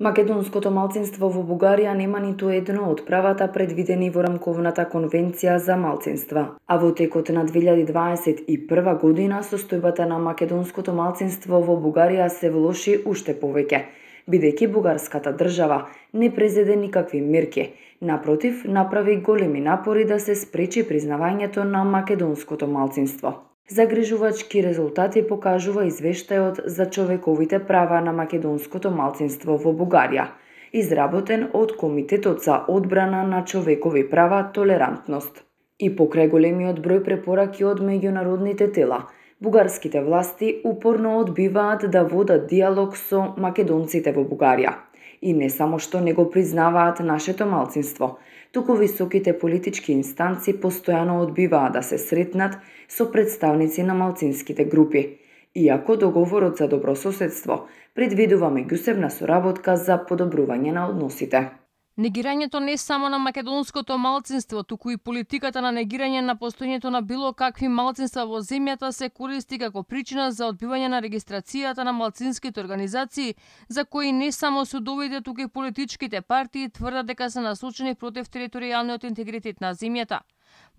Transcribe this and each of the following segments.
Македонското малцинство во Бугарија нема ниту едно од правата предвидени во рамковната конвенција за малцинства, а во текот на 2021 година состојбата на македонското малцинство во Бугарија се влоши уште повеќе, бидејќи бугарската држава не презеде никакви мерки, напротив, направи големи напори да се спречи признавањето на македонското малцинство. Загрижувачки резултати покажува извештајот за човековите права на македонското малцинство во Бугарија, изработен од Комитетот за одбрана на човекови права толерантност. И покрај големиот број препораки од меѓународните тела, бугарските власти упорно одбиваат да водат диалог со македонците во Бугарија. И не само што не го признаваат нашето малцинство, туку високите политички инстанци постојано одбиваат да се сретнат со представници на малцинските групи, иако договорот за добрососедство предвидува меѓусебна соработка за подобрување на односите. Негирањето не само на македонското малцинство, туку и политиката на негирање на постоењето на било какви малцинства во земјата се користи како причина за одбивање на регистрацијата на малцинските организации, за кои не само судовите, туку и политичките партии тврдат дека се насочени против територијалниот интегритет на земјата.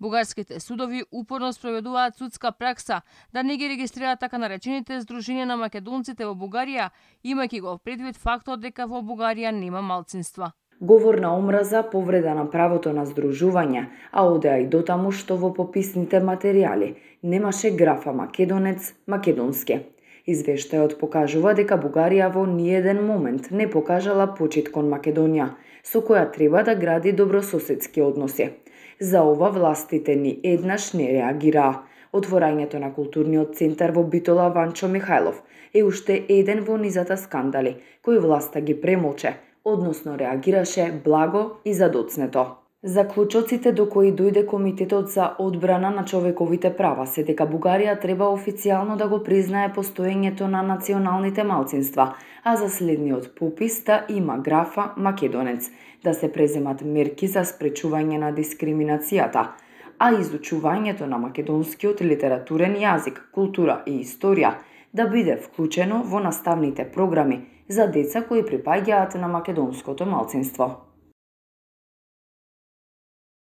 Бугарските судови упорно спроведуваат судска пракса да не ги регистрираат така наречените Сдруженија на македонците во Бугарија, имајќи го предвид фактот дека во Бугарија нема малцинства. Говор на омраза, повреда на правото на здружување, а одеа и дотаму што во пописните материјали немаше графа македонец, македонски. Извештајот покажува дека Бугарија во ниеден момент не покажала почит кон Македонија, со која треба да гради добрососедски односи. За ова властите ни еднаш не реагираа. Отворањето на културниот центар во Битола Ванчо Михајлов е уште еден во низата скандали кои власта ги премолче, односно реагираше благо и задоцнето. Заклучоците до кои дојде Комитетот за одбрана на човековите права се дека Бугарија треба официјално да го признае постоењето на националните малцинства, а за следниот попис да има графа македонец, да се преземат мерки за спречување на дискриминацијата, а изучувањето на македонскиот литературен јазик, култура и историја да биде вклучено во наставните програми за деца кои припаѓаат на македонското малцинство.